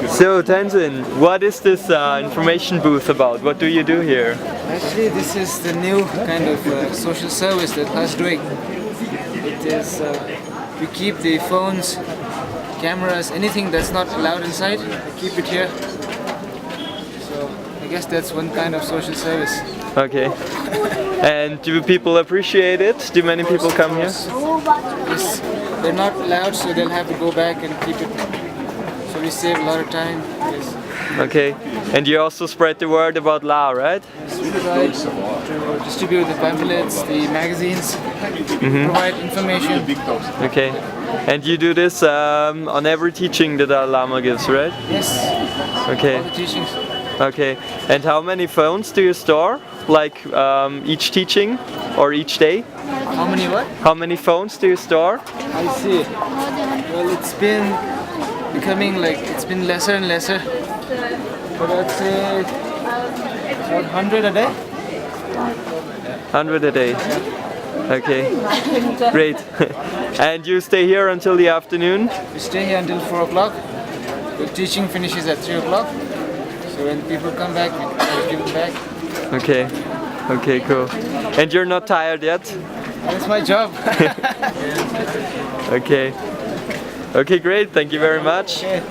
So Tenzin, what is this information booth about? What do you do here? Actually, this is the new kind of social service that us doing. It is we keep the phones, cameras, anything that's not allowed inside, we keep it here. So I guess that's one kind of social service. Okay. And do people appreciate it? Do many people come here? Yes, they're not allowed, so they'll have to go back and keep it. So we save a lot of time. Yes. Okay. And you also spread the word about Lao, right? Yes, we try to distribute the pamphlets, the magazines, provide information. Okay. And you do this on every teaching that Dalai Lama gives, right? Yes. Okay. All the teachings. Okay. And how many phones do you store? Like each teaching or each day? How many what? How many phones do you store? I see. Well, it's been becoming like, it's been lesser and lesser. But I'd say about 100 a day. 100 a day. Okay. Great. And you stay here until the afternoon? We stay here until 4 o'clock. The teaching finishes at 3 o'clock. So when people come back, we give them back. Okay. Okay, cool. And you're not tired yet? That's my job. Okay. Okay, great. Thank you very much. Okay.